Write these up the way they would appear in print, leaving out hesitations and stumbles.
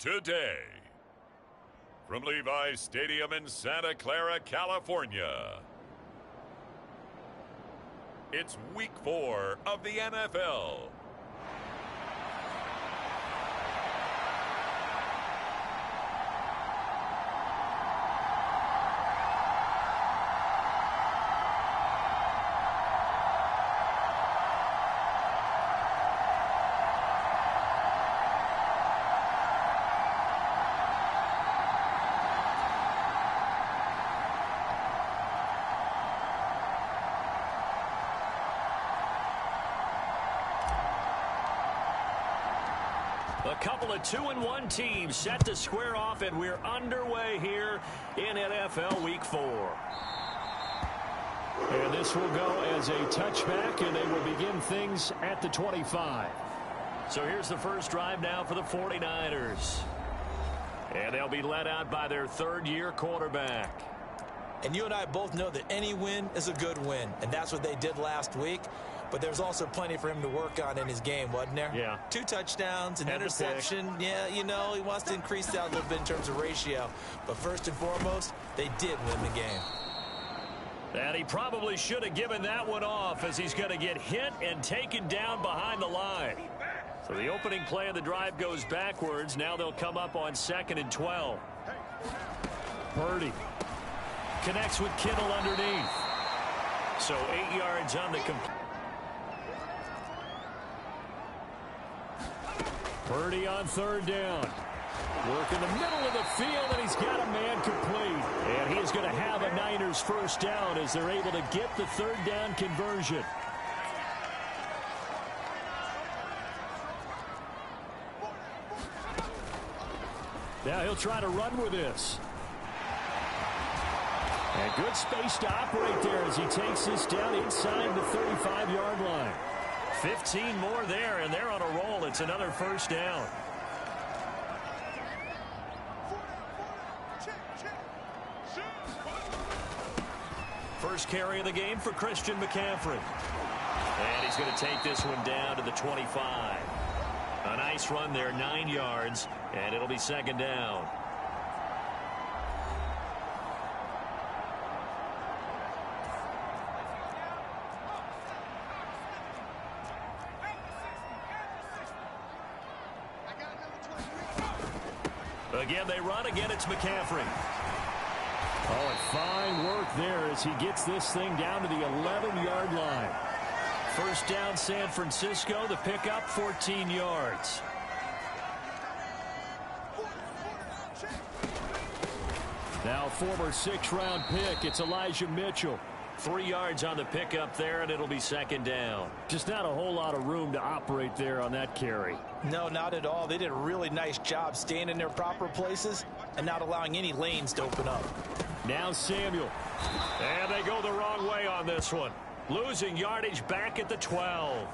today. From Levi's Stadium in Santa Clara, California, it's Week 4 of the NFL. A couple of 2-1 teams set to square off, and we're underway here in NFL Week 4. And this will go as a touchback, and they will begin things at the 25. So here's the first drive now for the 49ers. And they'll be led out by their third-year quarterback. And you and I both know that any win is a good win, and that's what they did last week. But there's also plenty for him to work on in his game, wasn't there? Yeah. 2 touchdowns, an interception. Yeah, you know, he wants to increase that a little bit in terms of ratio. But first and foremost, they did win the game. And he probably should have given that one off, as he's going to get hit and taken down behind the line. So the opening play of the drive goes backwards. Now they'll come up on 2nd and 12. Purdy connects with Kittle underneath. So 8 yards on the complete. Purdy on third down. Work in the middle of the field, and he's got a man complete. And he is going to have a Niners first down as they're able to get the third down conversion. Now he'll try to run with this. And good space to operate there as he takes this down inside the 35-yard line. 15 more there, and they're on a roll. It's another first down. First carry of the game for Christian McCaffrey. And he's going to take this one down to the 25. A nice run there, 9 yards, and it'll be second down. Again, they run. Again, it's McCaffrey. Oh, and fine work there as he gets this thing down to the 11-yard line. First down, San Francisco. The pickup, 14 yards. Now, former 6th-round pick, it's Elijah Mitchell. 3 yards on the pickup there, and it'll be second down. Just not a whole lot of room to operate there on that carry. No, not at all. They did a really nice job staying in their proper places and not allowing any lanes to open up. Now Samuel. And they go the wrong way on this one. Losing yardage back at the 12.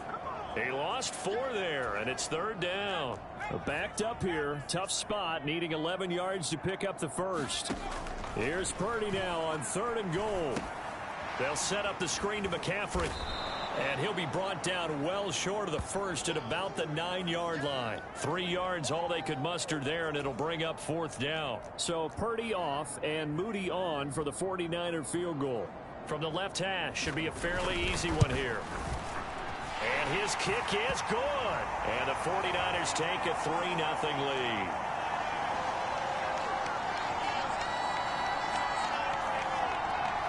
He lost 4 there, and it's third down. Backed up here. Tough spot, needing 11 yards to pick up the first. Here's Purdy now on 3rd and goal. They'll set up the screen to McCaffrey. And he'll be brought down well short of the first at about the 9-yard line. 3 yards all they could muster there, and it'll bring up 4th down. So Purdy off and Moody on for the 49er field goal. From the left hash, should be a fairly easy one here. And his kick is good. And the 49ers take a 3-0 lead.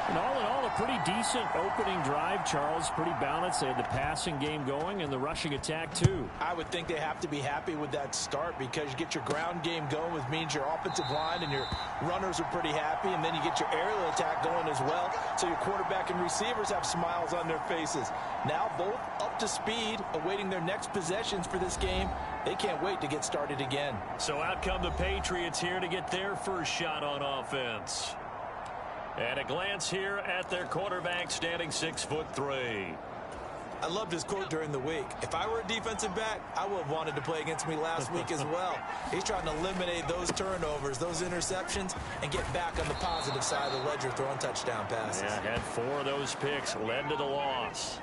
And all in all, a pretty decent opening drive, Charles. Pretty balanced. They had the passing game going and the rushing attack, too. I would think they have to be happy with that start because you get your ground game going, which means your offensive line and your runners are pretty happy, and then you get your aerial attack going as well, so your quarterback and receivers have smiles on their faces. Now both up to speed, awaiting their next possessions for this game. They can't wait to get started again. So out come the Patriots here to get their first shot on offense. And a glance here at their quarterback, standing 6'3". I loved his quote during the week. If I were a defensive back, I would have wanted to play against me last week as well. He's trying to eliminate those turnovers, those interceptions, and get back on the positive side of the ledger throwing touchdown passes. Yeah, had 4 of those picks, led to the loss.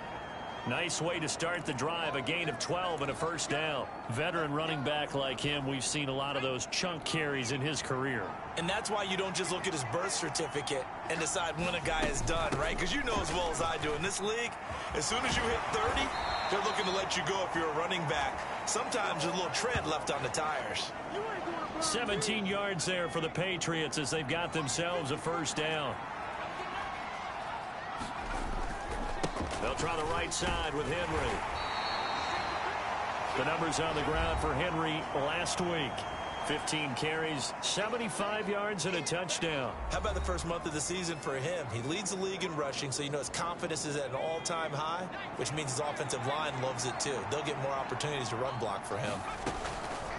Nice way to start the drive, a gain of 12 and a first down. Veteran running back like him, we've seen a lot of those chunk carries in his career. And that's why you don't just look at his birth certificate and decide when a guy is done, right? Because you know as well as I do, in this league, as soon as you hit 30, they're looking to let you go if you're a running back. Sometimes there's a little tread left on the tires. 17 yards there for the Patriots as they've got themselves a first down. They'll try the right side with Henry. The numbers on the ground for Henry last week. 15 carries, 75 yards, and a touchdown. How about the first month of the season for him? He leads the league in rushing, so you know his confidence is at an all-time high, which means his offensive line loves it too. They'll get more opportunities to run block for him.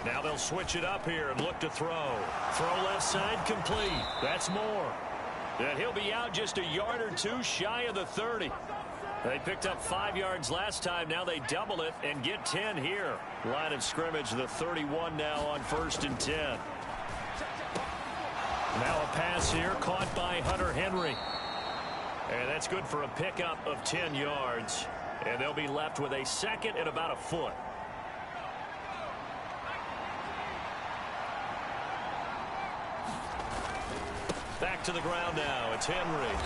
Now they'll switch it up here and look to throw. Throw left side complete. That's Moore. And he'll be out just a yard or two shy of the 30. They picked up 5 yards last time. Now they double it and get 10 here. Line of scrimmage, the 31 now on 1st and 10. Now a pass here caught by Hunter Henry. And that's good for a pickup of 10 yards. And they'll be left with a second and about a foot. Back to the ground now. It's Henry.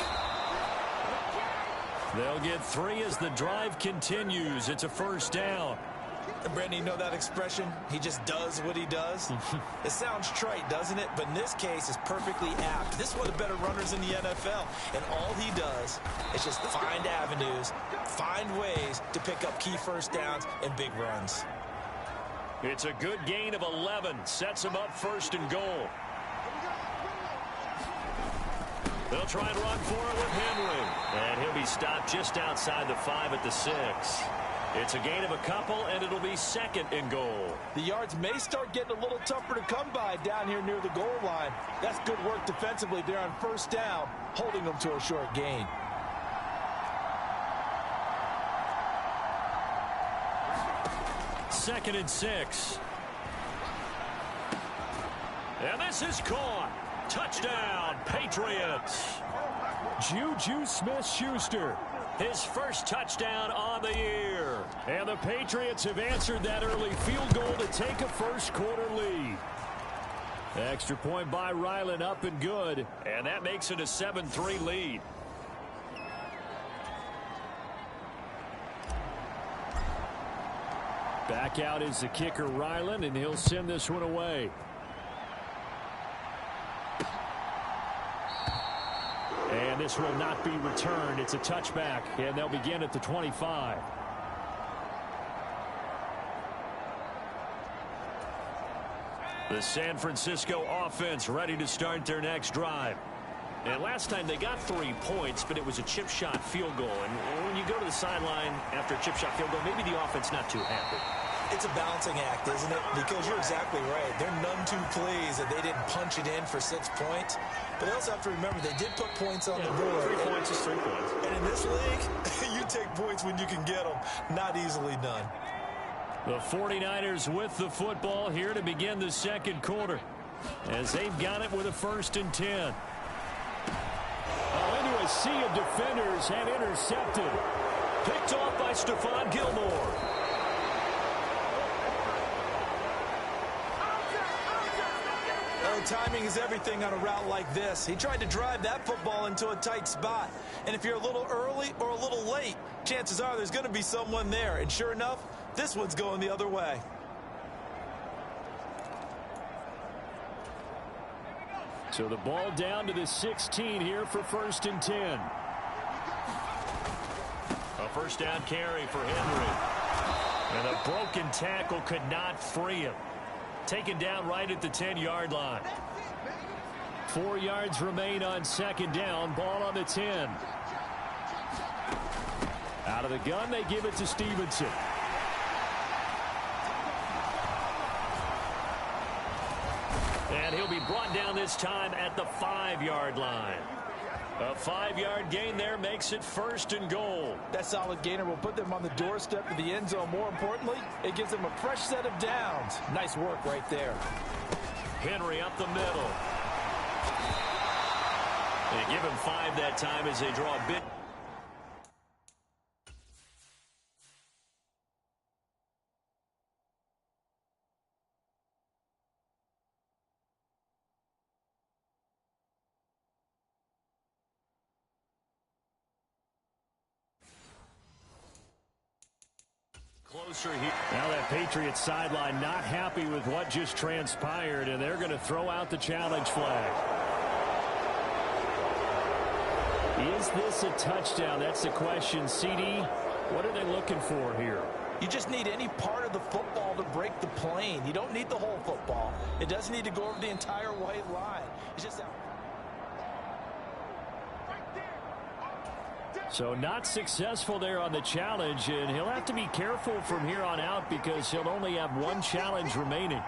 They'll get 3 as the drive continues. It's a first down. And Brandon, you know that expression? He just does what he does. It sounds trite, doesn't it? But in this case, it's perfectly apt. This is one of the better runners in the NFL. And all he does is just find avenues, find ways to pick up key first downs and big runs. It's a good gain of 11. Sets him up 1st and goal. They'll try and run for it with Henry. And he'll be stopped just outside the 5 at the 6. It's a gain of a couple, and it'll be 2nd and goal. The yards may start getting a little tougher to come by down here near the goal line. That's good work defensively there on 1st down, holding them to a short gain. Second and 6. And this is caught. Touchdown, Patriots. Juju Smith-Schuster. His first touchdown on the year. And the Patriots have answered that early field goal to take a first-quarter lead. Extra point by Ryland, up and good. And that makes it a 7-3 lead. Back out is the kicker, Ryland, and he'll send this one away. And this will not be returned. It's a touchback, and they'll begin at the 25. The San Francisco offense ready to start their next drive. And last time they got 3 points, but it was a chip shot field goal. And when you go to the sideline after a chip shot field goal, maybe the offense not too happy. It's a balancing act, isn't it? Because you're exactly right. They're none too pleased that they didn't punch it in for 6 points. But they also have to remember they did put points on the board. 3 points is 3 points. And in this league, you take points when you can get them. Not easily done. The 49ers with the football here to begin the second quarter, as they've got it with a 1st and 10. Into a sea of defenders and intercepted. Picked off by Stephon Gilmore. Timing is everything on a route like this. He tried to drive that football into a tight spot. And if you're a little early or a little late, chances are there's going to be someone there. And sure enough, this one's going the other way. So the ball down to the 16 here for 1st and 10. A first down carry for Henry. And a broken tackle could not free him. Taken down right at the 10-yard line. 4 yards remain on 2nd down. Ball on the 10. Out of the gun, they give it to Stevenson. And he'll be brought down this time at the 5-yard line. A 5-yard gain there makes it 1st and goal. That solid gainer will put them on the doorstep of the end zone. More importantly, it gives them a fresh set of downs. Nice work right there. Henry up the middle. They give him 5 that time as they draw a bit Closer here. Now that Patriots sideline not happy with what just transpired, and they're going to throw out the challenge flag. Is this a touchdown? That's the question. CD, what are they looking for here? You just need any part of the football to break the plane. You don't need the whole football. It doesn't need to go over the entire white line. It's just that. So not successful there on the challenge, and he'll have to be careful from here on out because he'll only have one challenge remaining.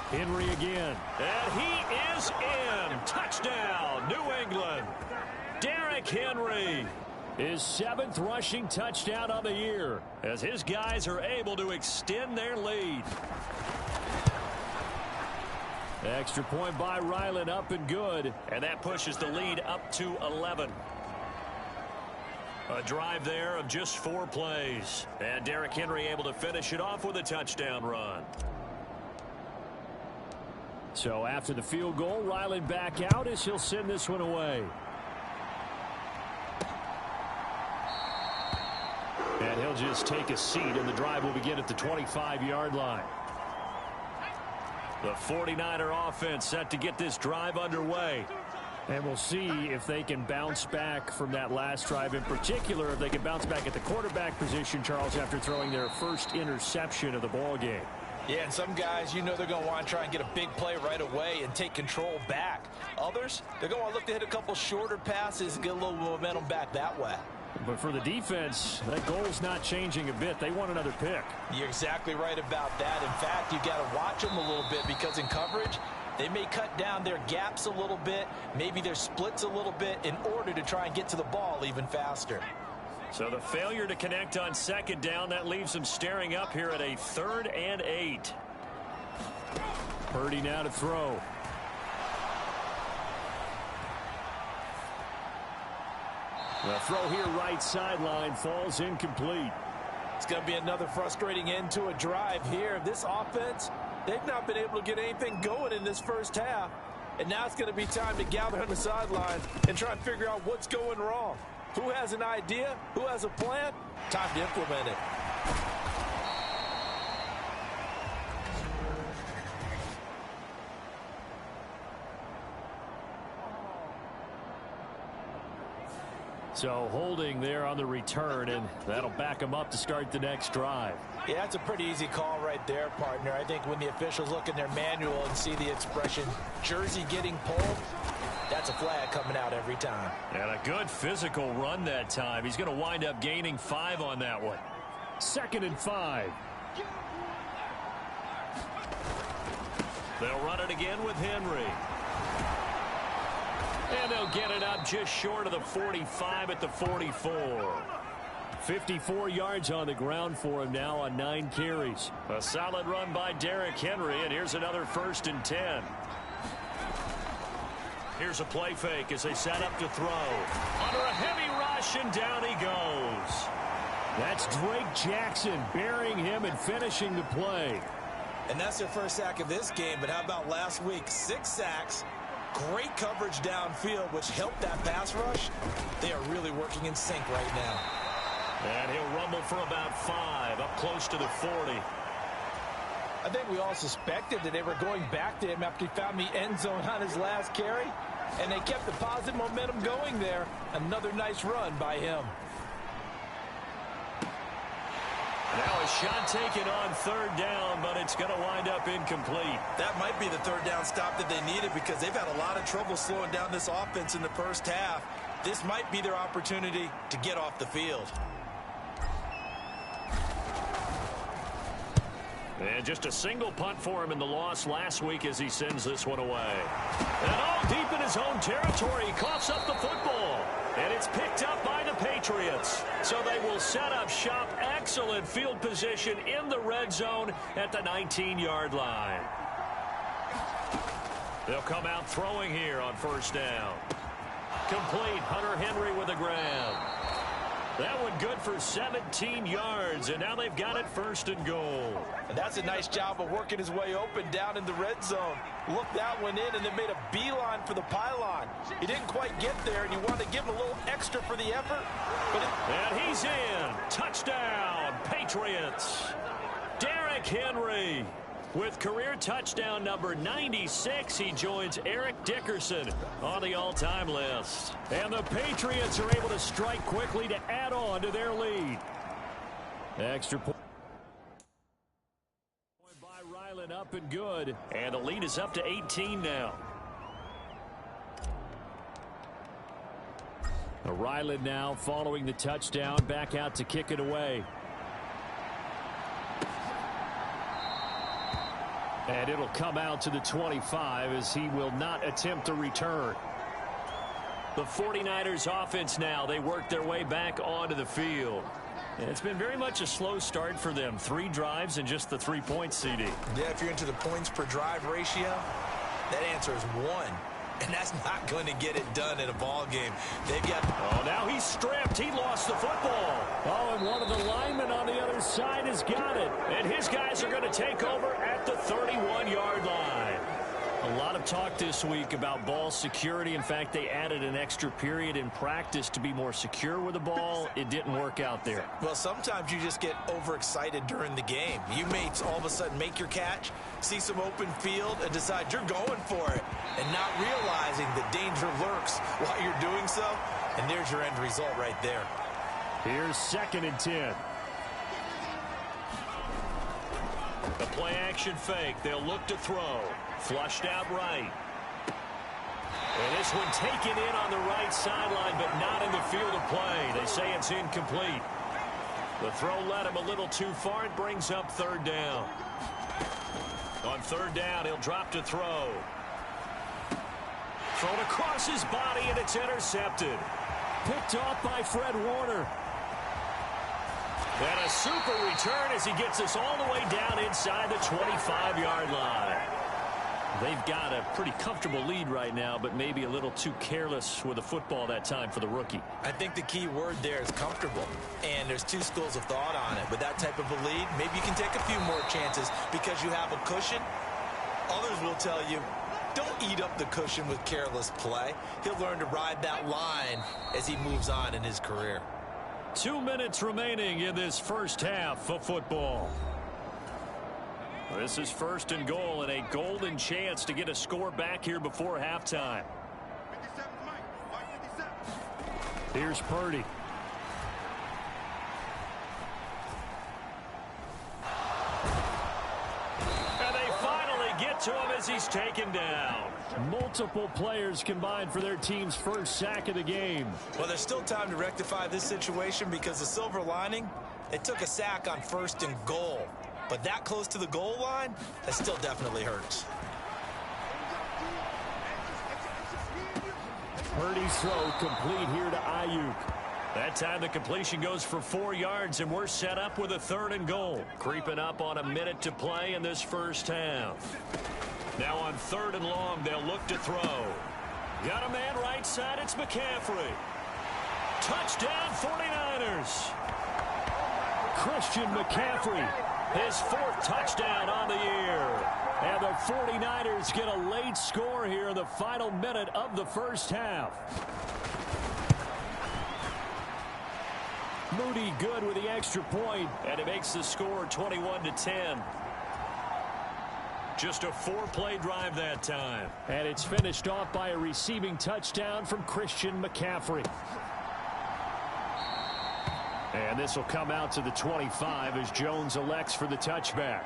Henry again. And he is in. Touchdown, New England. Derrick Henry. His 7th rushing touchdown of the year as his guys are able to extend their lead. Extra point by Ryland, up and good. And that pushes the lead up to 11. A drive there of just 4 plays. And Derrick Henry able to finish it off with a touchdown run. So after the field goal, Ryland back out as he'll send this one away. And he'll just take a seat, and the drive will begin at the 25-yard line. The 49er offense set to get this drive underway. And we'll see if they can bounce back from that last drive. In particular, if they can bounce back at the quarterback position, Charles, after throwing their first interception of the ball game. Yeah, and some guys, you know they're going to want to try and get a big play right away and take control back. Others, they're going to want to look to hit a couple shorter passes and get a little momentum back that way. But for the defense, that goal's not changing a bit. They want another pick. You're exactly right about that. In fact, you got to watch them a little bit because in coverage, they may cut down their gaps a little bit, maybe their splits a little bit in order to try and get to the ball even faster. So the failure to connect on 2nd down, that leaves them staring up here at a 3rd and 8. Purdy now to throw. The throw here right sideline falls incomplete. It's going to be another frustrating end to a drive here. This offense, they've not been able to get anything going in this first half. And now it's going to be time to gather on the sideline and try and figure out what's going wrong. Who has an idea? Who has a plan? Time to implement it. So holding there on the return, and that'll back them up to start the next drive. Yeah, that's a pretty easy call right there, partner. I think when the officials look in their manual and see the expression jersey getting pulled, that's a flag coming out every time. And a good physical run that time. He's going to wind up gaining 5 on that one. 2nd and 5. They'll run it again with Henry. And they'll get it up just short of the 45 at the 44. 54 yards on the ground for him now on 9 carries. A solid run by Derrick Henry, and here's another 1st and 10. Here's a play fake as they set up to throw. Under a heavy rush, and down he goes. That's Drake Jackson burying him and finishing the play. And that's their first sack of this game, but how about last week? 6 sacks. Great coverage downfield, which helped that pass rush. They are really working in sync right now. And he'll rumble for about 5, up close to the 40. I think we all suspected that they were going back to him after he found the end zone on his last carry. And they kept the positive momentum going there. Another nice run by him. Now a shot taken on 3rd down, but it's going to wind up incomplete. That might be the 3rd down stop that they needed because they've had a lot of trouble slowing down this offense in the first half. This might be their opportunity to get off the field. And just a single punt for him in the loss last week as he sends this one away. And all deep in his own territory, he coughs up the football. And it's picked up by the Patriots. So they will set up shop. Excellent field position in the red zone at the 19-yard line. They'll come out throwing here on 1st down. Complete. Hunter Henry with a grab. That one good for 17 yards, and now they've got it 1st and goal. And that's a nice job of working his way open down in the red zone. Looked that one in and then made a beeline for the pylon. He didn't quite get there, and you want to give him a little extra for the effort. And he's in. Touchdown, Patriots. Derrick Henry. With career touchdown number 96, he joins Eric Dickerson on the all-time list. And the Patriots are able to strike quickly to add on to their lead. Extra point by Ryland, up and good. And the lead is up to 18 now. Ryland now following the touchdown, back out to kick it away. And it'll come out to the 25 as he will not attempt a return. The 49ers offense now, they work their way back onto the field. And it's been very much a slow start for them. 3 drives and just the 3 points, CD. Yeah, if you're into the points per drive ratio, that answer is 1. And that's not going to get it done in a ball game. They've got... Oh, now he's stripped. He lost the football. Oh, and one of the linemen on the other side has got it. And his guys are going to take over at the 31-yard line. A lot of talk this week about ball security. In fact, they added an extra period in practice to be more secure with the ball. It didn't work out there. Well, sometimes you just get overexcited during the game. You may all of a sudden make your catch, see some open field, and decide you're going for it, and not realizing that danger lurks while you're doing so. And there's your end result right there. Here's 2nd and 10. The play-action fake. They'll look to throw. Flushed out right. And this one taken in on the right sideline, but not in the field of play. They say it's incomplete. The throw led him a little too far. It brings up 3rd down. On 3rd down, he'll drop to throw. Thrown across his body, and it's intercepted. Picked off by Fred Warner. And a super return as he gets us all the way down inside the 25-yard line. They've got a pretty comfortable lead right now, but maybe a little too careless with the football that time for the rookie. I think the key word there is comfortable, and there's 2 schools of thought on it. With that type of a lead, maybe you can take a few more chances because you have a cushion. Others will tell you, don't eat up the cushion with careless play. He'll learn to ride that line as he moves on in his career. 2 minutes remaining in this first half of football. This is 1st and goal, and a golden chance to get a score back here before halftime. Here's Purdy. And they finally get to him as he's taken down. Multiple players combined for their team's first sack of the game. Well, there's still time to rectify this situation because the silver lining, they took a sack on 1st and goal. But that close to the goal line, that still definitely hurts. Purdy's throw complete here to Ayuk. That time the completion goes for 4 yards, and we're set up with a 3rd and goal. Creeping up on a minute to play in this first half. Now on 3rd and long, they'll look to throw. Got a man right side, it's McCaffrey. Touchdown 49ers. Christian McCaffrey. His 4th touchdown on the year. And the 49ers get a late score here in the final minute of the first half. Moody good with the extra point. And it makes the score 21-10. Just a 4-play drive that time. And it's finished off by a receiving touchdown from Christian McCaffrey. And this will come out to the 25 as Jones elects for the touchback.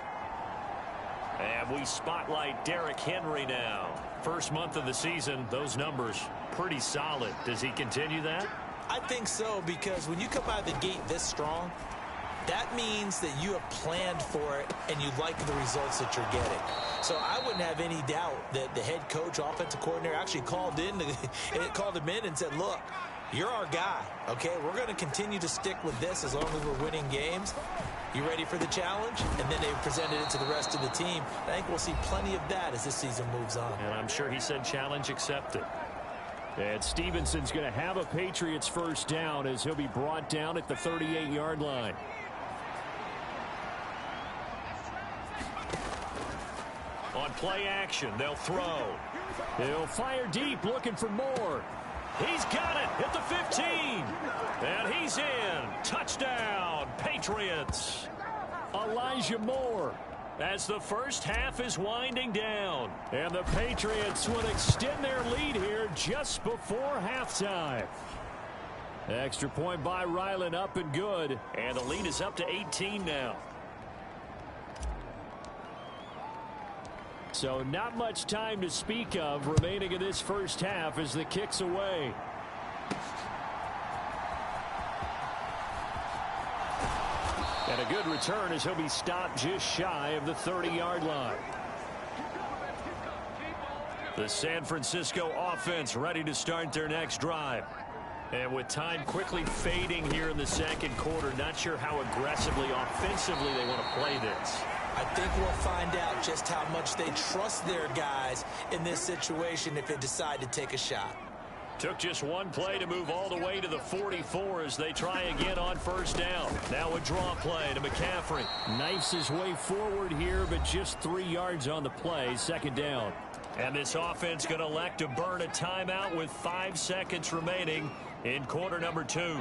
And we spotlight Derrick Henry now. First month of the season, those numbers pretty solid. Does he continue that? I think so, because when you come out of the gate this strong, that means that you have planned for it and you like the results that you're getting. So I wouldn't have any doubt that the head coach, offensive coordinator actually called him in and said, look, you're our guy, okay? We're going to continue to stick with this as long as we're winning games. You ready for the challenge? And then they presented it to the rest of the team. I think we'll see plenty of that as this season moves on. And I'm sure he said challenge accepted. And Stevenson's going to have a Patriots first down as he'll be brought down at the 38-yard line. On play action, they'll throw. He'll fire deep, looking for more. He's got it at the 15. And he's in. Touchdown, Patriots. Elijah Moore. As the first half is winding down. And the Patriots will extend their lead here just before halftime. Extra point by Ryland, up and good. And the lead is up to 18 now. So not much time to speak of remaining in this first half as the kick's away. And a good return as he'll be stopped just shy of the 30-yard line. The San Francisco offense ready to start their next drive. And with time quickly fading here in the second quarter, not sure how aggressively, offensively they want to play this. I think we'll find out just how much they trust their guys in this situation if they decide to take a shot. Took just one play to move all the way to the 44 as they try again on first down. Now a draw play to McCaffrey. Knifes his way forward here, but just 3 yards on the play. Second down. And this offense going to elect to burn a timeout with 5 seconds remaining in quarter number 2.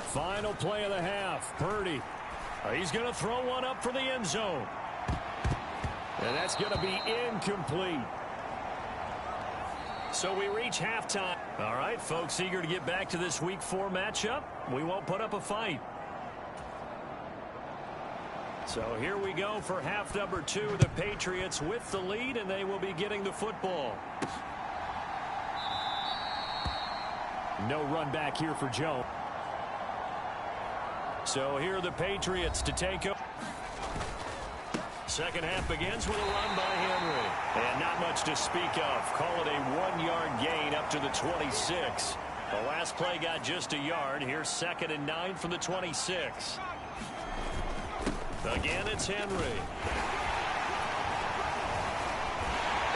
Final play of the half. Purdy. He's going to throw one up for the end zone. And that's going to be incomplete. So we reach halftime. All right, folks, eager to get back to this Week 4 matchup. We won't put up a fight. So here we go for half number 2. The Patriots with the lead, and they will be getting the football. No run back here for Joe. So here are the Patriots to take up. Second half begins with a run by Henry. And not much to speak of. Call it a 1-yard gain up to the 26. The last play got just a yard. Here's 2nd and 9 from the 26. Again, it's Henry.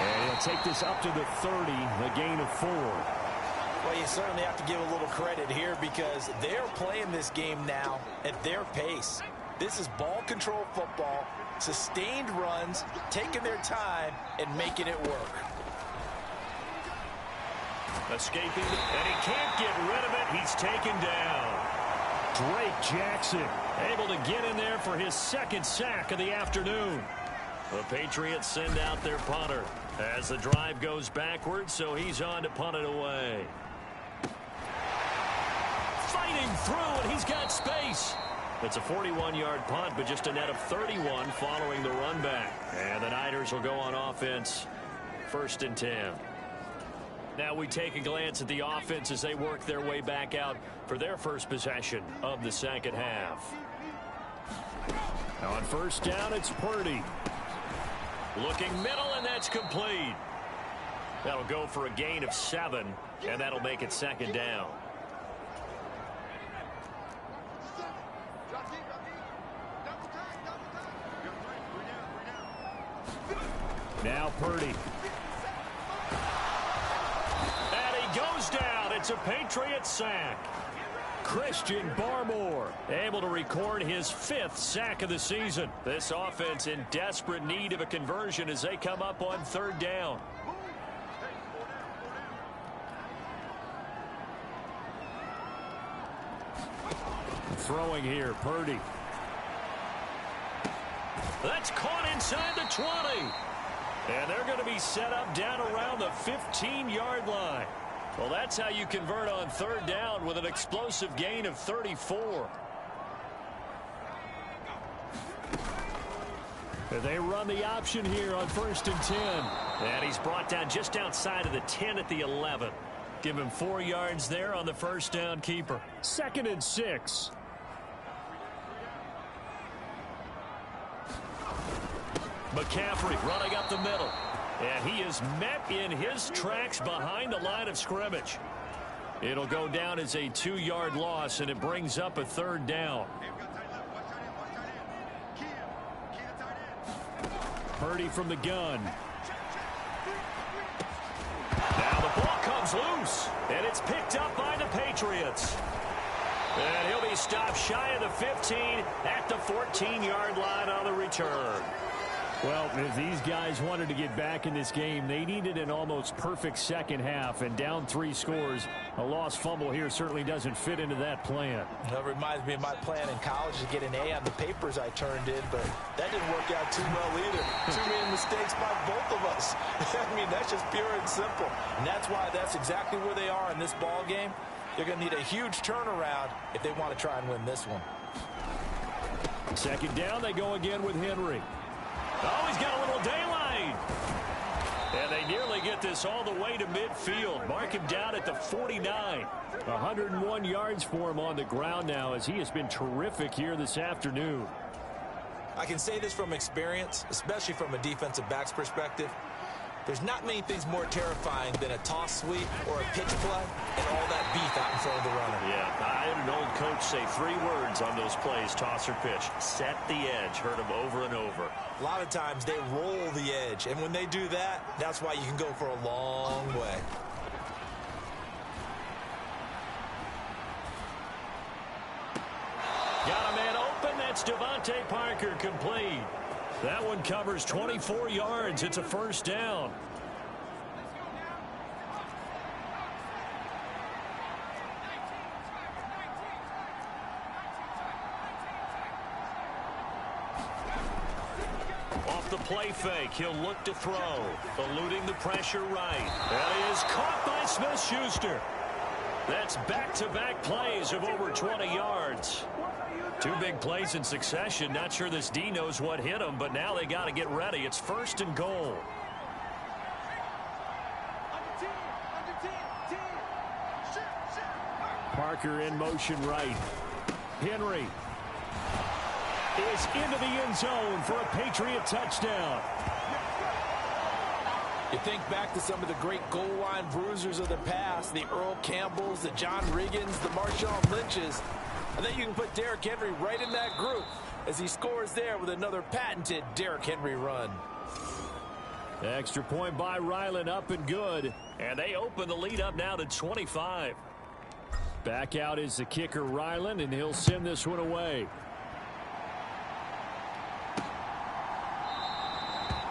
And he'll take this up to the 30, a gain of 4. Well, you certainly have to give a little credit here because they're playing this game now at their pace. This is ball control football, sustained runs, taking their time, and making it work. Escaping, and he can't get rid of it. He's taken down. Drake Jackson able to get in there for his 2nd sack of the afternoon. The Patriots send out their punter as the drive goes backwards, so he's on to punt it away. Fighting through, and he's got space. It's a 41-yard punt, but just a net of 31 following the run back. And the Niners will go on offense, 1st and 10. Now we take a glance at the offense as they work their way back out for their first possession of the second half. On first down, it's Purdy. Looking middle, and that's complete. That'll go for a gain of 7, and that'll make it 2nd down. Now Purdy. And he goes down. It's a Patriots sack. Christian Barmore able to record his 5th sack of the season. This offense in desperate need of a conversion as they come up on 3rd down. Throwing here, Purdy. That's caught inside the 20. And they're going to be set up down around the 15-yard line. Well, that's how you convert on 3rd down with an explosive gain of 34. They run the option here on 1st and 10. And he's brought down just outside of the 10 at the 11. Give him 4 yards there on the first down keeper. 2nd and 6. McCaffrey running up the middle. And he is met in his tracks behind the line of scrimmage. It'll go down as a 2-yard loss, and it brings up a 3rd down. Purdy from the gun. comes loose, and it's picked up by the Patriots. And he'll be stopped shy of the 15 at the 14-yard line on the return. Well, if these guys wanted to get back in this game, they needed an almost perfect second half, and down 3 scores. A lost fumble here certainly doesn't fit into that plan. That reminds me of my plan in college to get an A on the papers I turned in, but that didn't work out too well either. Too many mistakes by both of us. I mean, that's just pure and simple. And that's why that's exactly where they are in this ball game. They're going to need a huge turnaround if they want to try and win this one. Second down, they go again with Henry. Oh, he's got a little daylight. And they nearly get this all the way to midfield. Mark him down at the 49. 101 yards for him on the ground now, as he has been terrific here this afternoon. I can say this from experience, especially from a defensive back's perspective. There's not many things more terrifying than a toss sweep or a pitch play and all that beef out in front of the runner. Yeah, I had an old coach say 3 words on those plays, toss or pitch. Set the edge. Heard him over and over. A lot of times they roll the edge, and when they do that, that's why you can go for a long way. Got a man open. That's Devontae Parker, complete. That one covers 24 yards. It's a first down. Off the play fake, he'll look to throw. Eluding the pressure right. That is caught by Smith-Schuster. That's back-to-back plays of over 20 yards. 2 big plays in succession. Not sure this D knows what hit him, but now they got to get ready. It's first and goal. Parker in motion right. Henry is into the end zone for a Patriot touchdown. You think back to some of the great goal line bruisers of the past, the Earl Campbells, the John Riggins, the Marshawn Lynches. I think you can put Derrick Henry right in that group as he scores there with another patented Derrick Henry run. Extra point by Ryland, up and good. And they open the lead up now to 25. Back out is the kicker, Ryland, and he'll send this one away.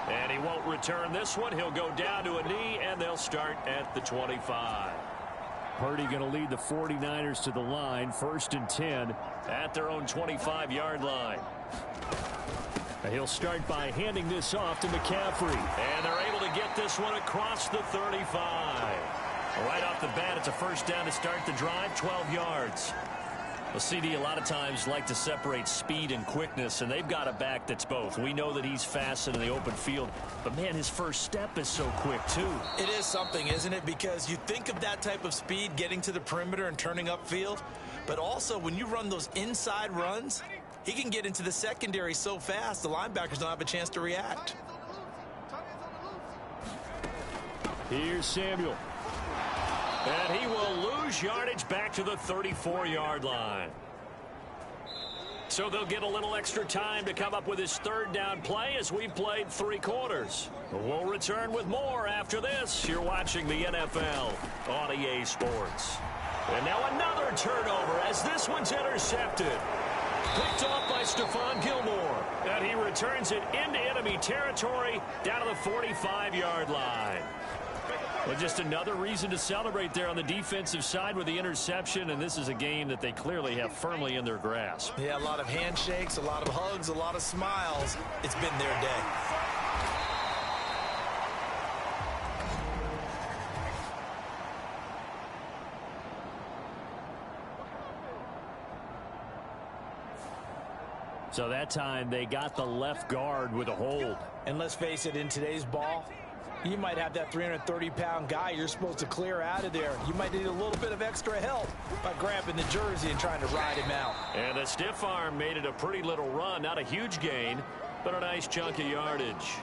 And he won't return this one. He'll go down to a knee, and they'll start at the 25. Purdy going to lead the 49ers to the line. 1st and 10 at their own 25-yard line. He'll start by handing this off to McCaffrey. And they're able to get this one across the 35. Right off the bat, it's a first down to start the drive, 12 yards. Well, CD a lot of times like to separate speed and quickness, and they've got a back that's both. We know that he's fast in the open field, but, man, his first step is so quick, too. It is something, isn't it? Because you think of that type of speed getting to the perimeter and turning upfield, but also when you run those inside runs, he can get into the secondary so fast the linebackers don't have a chance to react. Here's Samuel. And he will lose yardage back to the 34-yard line. So they'll get a little extra time to come up with his 3rd down play as we've played 3 quarters. We'll return with more after this. You're watching the NFL on EA Sports. And now another turnover as this one's intercepted. Picked off by Stephon Gilmore. And he returns it into enemy territory down to the 45-yard line. Well, just another reason to celebrate there on the defensive side with the interception, and this is a game that they clearly have firmly in their grasp. Yeah, a lot of handshakes, a lot of hugs, a lot of smiles. It's been their day. So that time they got the left guard with a hold. And let's face it, in today's ball, you might have that 330-pound guy you're supposed to clear out of there. You might need a little bit of extra help by grabbing the jersey and trying to ride him out. And the stiff arm made it a pretty little run. Not a huge gain, but a nice chunk of yardage.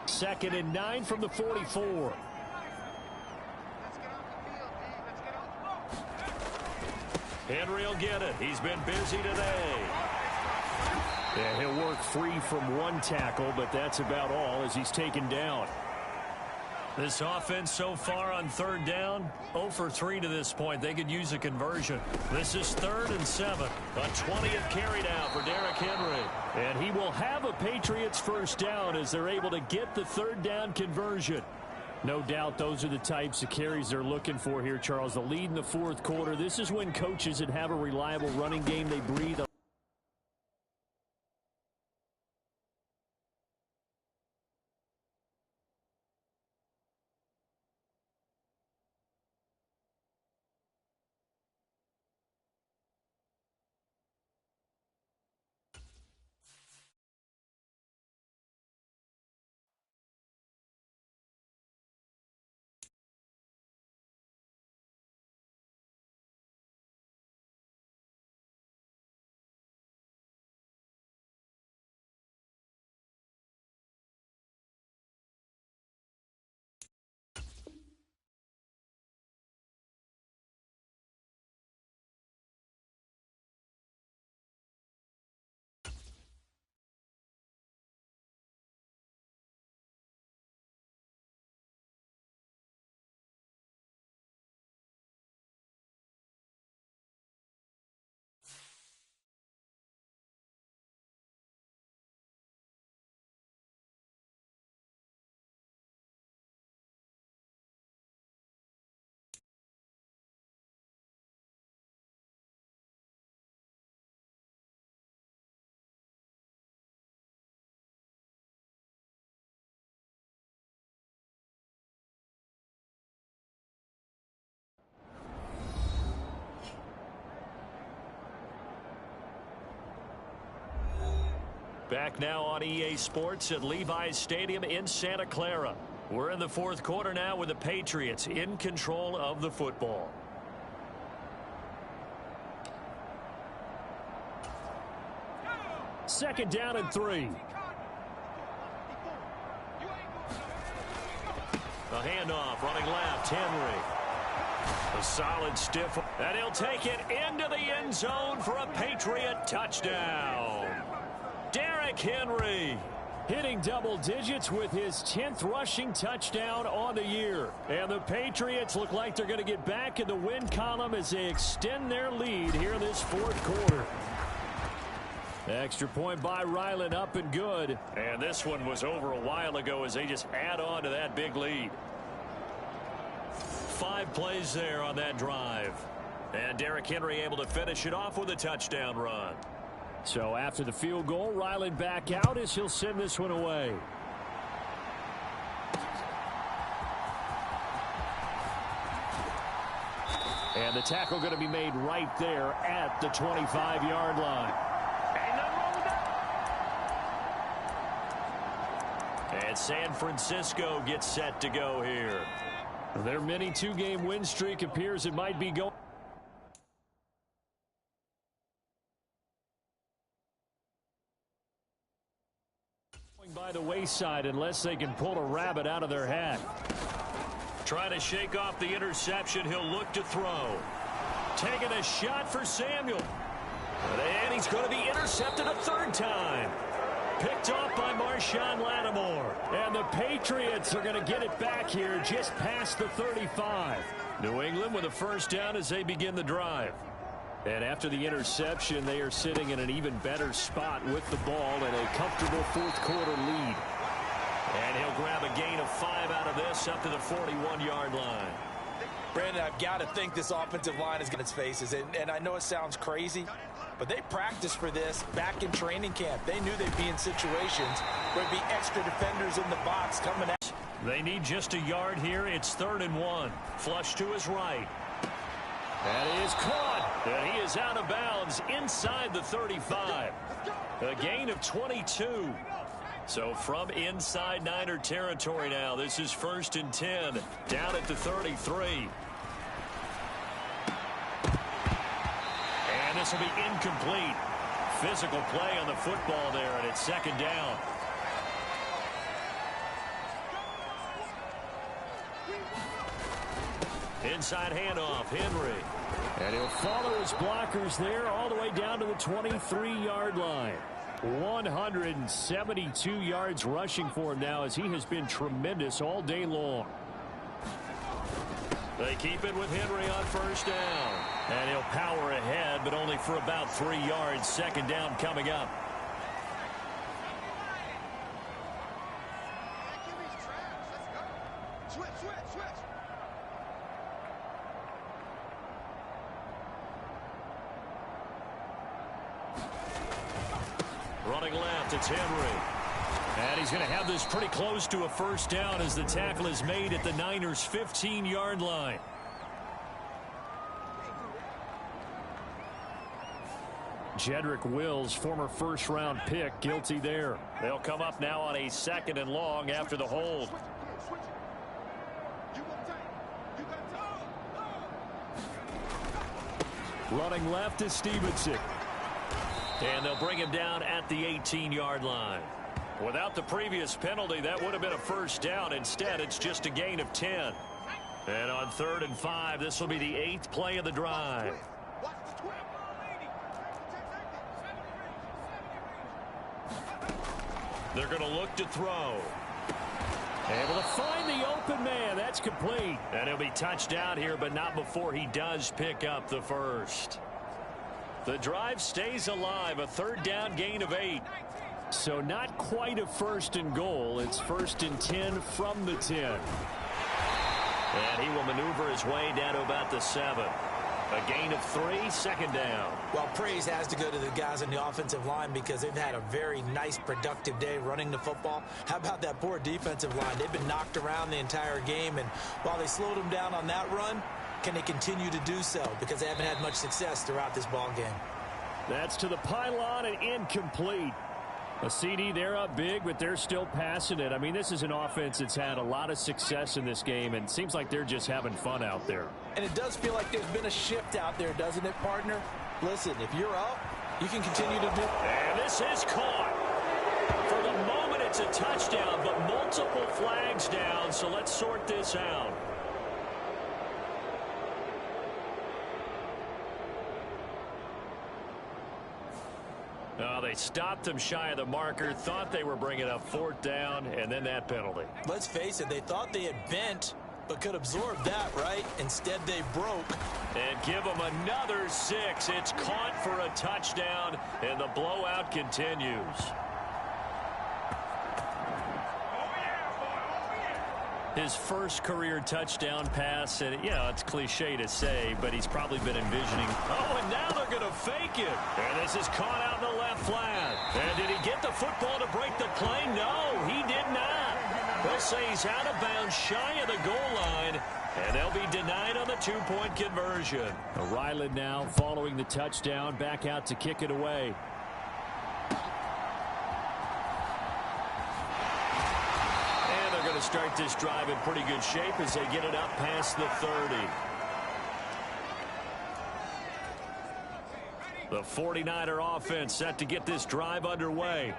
2nd and 9 from the 44. Henry will get it. He's been busy today. Yeah, he'll work free from 1 tackle, but that's about all as he's taken down. This offense so far on third down, 0 for 3 to this point. They could use a conversion. This is 3rd and 7. A 20th carry down for Derrick Henry. And he will have a Patriots first down as they're able to get the third down conversion. No doubt those are the types of carries they're looking for here, Charles. The lead in the fourth quarter. This is when coaches that have a reliable running game, they breathe. Back now on EA Sports at Levi's Stadium in Santa Clara. We're in the fourth quarter now with the Patriots in control of the football. Second down and 3. A handoff running left. Henry. A solid stiff. And he'll take it into the end zone for a Patriot touchdown. Derrick Henry. Hitting double digits with his 10th rushing touchdown on the year. And the Patriots look like they're going to get back in the win column as they extend their lead here in this fourth quarter. Extra point by Ryland, up and good. And this one was over a while ago as they just add on to that big lead. 5 plays there on that drive. And Derrick Henry able to finish it off with a touchdown run. So after the field goal, Ryland back out as he'll send this one away. And the tackle going to be made right there at the 25-yard line. And San Francisco gets set to go here. Their mini 2-game win streak appears it might be going. By the wayside unless they can pull a rabbit out of their hat. Trying to shake off the interception. He'll look to throw. Taking a shot for Samuel. And he's going to be intercepted a 3rd time. Picked off by Marshawn Lattimore. And the Patriots are going to get it back here just past the 35. New England with a first down as they begin the drive. And after the interception, they are sitting in an even better spot with the ball and a comfortable fourth quarter lead. And he'll grab a gain of 5 out of this up to the 41-yard line. Brandon, I've got to think this offensive line is getting its faces. And I know it sounds crazy, but they practiced for this back in training camp. They knew they'd be in situations where there'd be extra defenders in the box coming out. They need just a yard here. It's 3rd and 1. Flush to his right. That is caught. And he is out of bounds inside the 35. A gain of 22. So from inside Niner territory now, this is 1st and 10. Down at the 33. And this will be incomplete. Physical play on the football there, and it's 2nd down. Inside handoff, Henry. And he'll follow his blockers there all the way down to the 23-yard line. 172 yards rushing for him now as he has been tremendous all day long. They keep it with Henry on first down. And he'll power ahead, but only for about 3 yards. Second down coming up. Running left, it's Henry. And he's going to have this pretty close to a first down as the tackle is made at the Niners' 15-yard line. Jedrick Wills, former first-round pick, guilty there. They'll come up now on a 2nd and long after the hold. Running left is Stevenson. And they'll bring him down at the 18-yard line. Without the previous penalty, that would have been a first down. Instead, it's just a gain of 10. And on 3rd and 5, this will be the 8th play of the drive. They're going to look to throw. Able to find the open man. That's complete. And he'll be touched out here, but not before he does pick up the first. The drive stays alive. A 3rd down gain of 8. So not quite a 1st and goal. It's 1st and 10 from the 10. And he will maneuver his way down to about the 7. A gain of 3, 2nd down. Well, praise has to go to the guys on the offensive line because they've had a very nice, productive day running the football. How about that poor defensive line? They've been knocked around the entire game, and while they slowed them down on that run, can they continue to do so? Because they haven't had much success throughout this ball game. That's to the pylon and incomplete. A CD, they're up big, but they're still passing it. I mean, this is an offense that's had a lot of success in this game, and it seems like they're just having fun out there. And it does feel like there's been a shift out there, doesn't it, partner? Listen, if you're up, you can continue to do. And this is caught. For the moment, it's a touchdown, but multiple flags down, so let's sort this out. They stopped him shy of the marker, thought they were bringing up 4th down, and then that penalty. Let's face it, they thought they had bent, but could absorb that, right? Instead, they broke. And give them another 6. It's caught for a touchdown, and the blowout continues. His first career touchdown pass, and it's cliche to say, but he's probably been envisioning. Oh, and now they're going to fake it. And this is caught out in the left flat. And did he get the football to break the play? No, he did not. They'll say he's out of bounds shy of the goal line, and they'll be denied on the 2-point conversion. Ryland now following the touchdown, back out to kick it away. Start this drive in pretty good shape as they get it up past the 30. The 49er offense set to get this drive underway.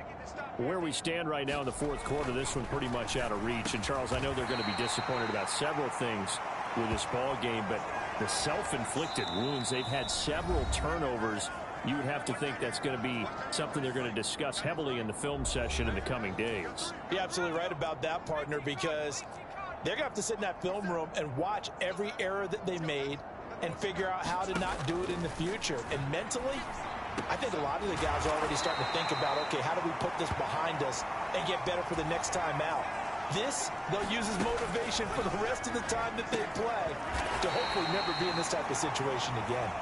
Where we stand right now in the 4th quarter, this one pretty much out of reach. And, Charles, I know they're going to be disappointed about several things with this ball game, but the self-inflicted wounds, they've had several turnovers. You would have to think that's going to be something they're going to discuss heavily in the film session in the coming days. You're absolutely right about that, partner, because they're going to have to sit in that film room and watch every error that they made and figure out how to not do it in the future. And mentally, I think a lot of the guys are already starting to think about, okay, how do we put this behind us and get better for the next time out? This, they'll use as motivation for the rest of the time that they play to hopefully never be in this type of situation again.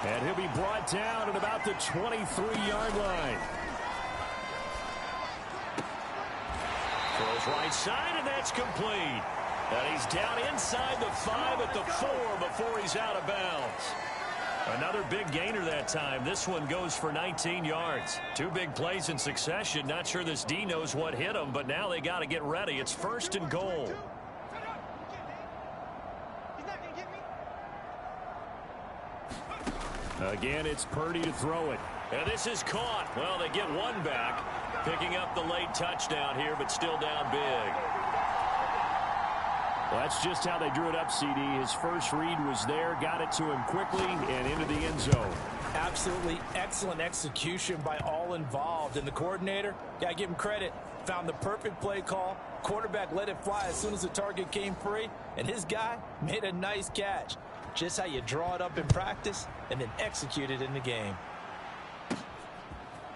And he'll be brought down at about the 23-yard line. Throws right side, and that's complete. And he's down inside the 5 at the 4 before he's out of bounds. Another big gainer that time. This one goes for 19 yards. 2 big plays in succession. Not sure this D knows what hit him, but now they got to get ready. It's 1st and goal. Again, it's Purdy to throw it. And this is caught. Well, they get one back. Picking up the late touchdown here, but still down big. Well, that's just how they drew it up, CD. His first read was there, got it to him quickly, and into the end zone. Absolutely. Absolutely excellent execution by all involved. And the coordinator, got to give him credit, found the perfect play call. Quarterback let it fly as soon as the target came free, and his guy made a nice catch. Just how you draw it up in practice and then execute it in the game.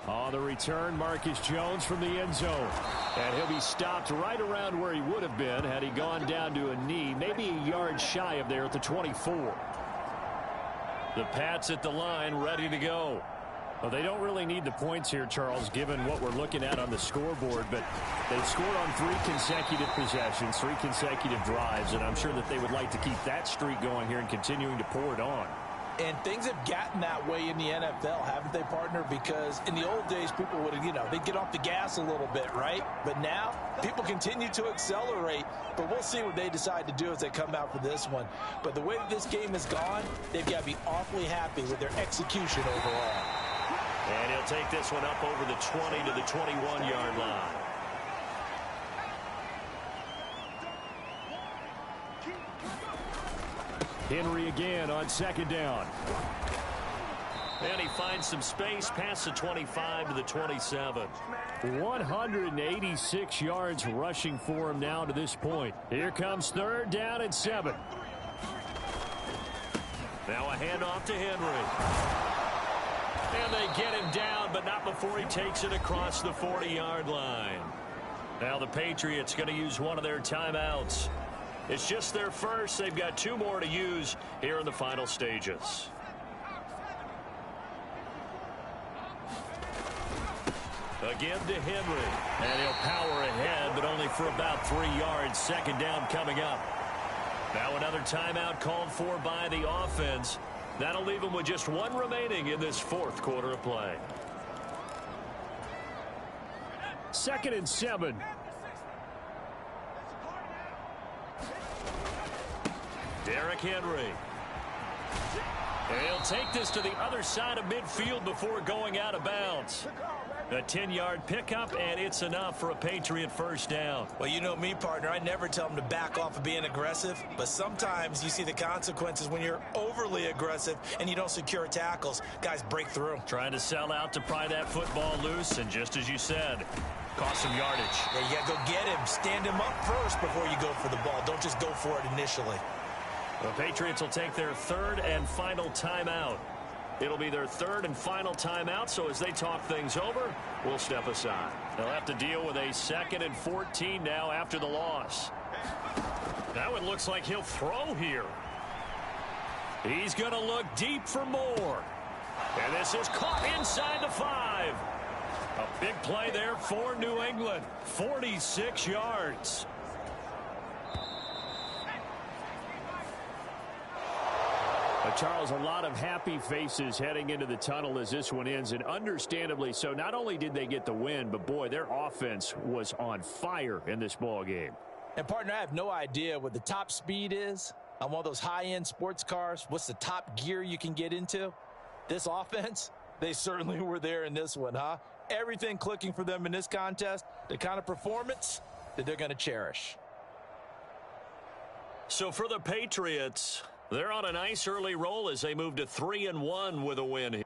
On the return, Marcus Jones from the end zone. And he'll be stopped right around where he would have been had he gone down to a knee, maybe a yard shy of there at the 24. The Pats at the line, ready to go. Well, they don't really need the points here, Charles, given what we're looking at on the scoreboard, but they've scored on 3 consecutive possessions, 3 consecutive drives, and I'm sure that they would like to keep that streak going here and continuing to pour it on. And things have gotten that way in the NFL, haven't they, partner? Because in the old days, people would, they'd get off the gas a little bit, right? But now, people continue to accelerate. But we'll see what they decide to do as they come out for this one. But the way that this game has gone, they've got to be awfully happy with their execution overall. And he'll take this one up over the 20 to the 21-yard line. Henry again on second down. And he finds some space past the 25 to the 27. 186 yards rushing for him now to this point. Here comes third down and 7. Now a handoff to Henry. And they get him down, but not before he takes it across the 40-yard line. Now the Patriots going to use one of their timeouts. It's just their first. They've got 2 more to use here in the final stages. Again to Henry. And he'll power ahead, but only for about 3 yards. Second down coming up. Now another timeout called for by the offense. That'll leave them with just 1 remaining in this 4th quarter of play. 2nd and 7. Derrick Henry. And he'll take this to the other side of midfield before going out of bounds. A 10-yard pickup, and it's enough for a Patriot first down. Well, you know me, partner. I never tell them to back off of being aggressive, but sometimes you see the consequences when you're overly aggressive and you don't secure tackles. Guys break through. Trying to sell out to pry that football loose, and just as you said, cost some yardage. Yeah, you got to go get him. Stand him up first before you go for the ball. Don't just go for it initially. The Patriots will take their 3rd and final timeout. It'll be their 3rd and final timeout, so as they talk things over, we'll step aside. They'll have to deal with a 2nd and 14 now after the loss. Now it looks like he'll throw here. He's going to look deep for more. And this is caught inside the 5. A big play there for New England. 46 yards. Charles, a lot of happy faces heading into the tunnel as this one ends, and understandably so. Not only did they get the win, but boy, their offense was on fire in this ball game. And partner, I have no idea what the top speed is on one of those high-end sports cars. What's the top gear you can get into? This offense, they certainly were there in this one, huh? Everything clicking for them in this contest, the kind of performance that they're going to cherish. So for the Patriots, they're on a nice early roll as they move to 3-1 with a win.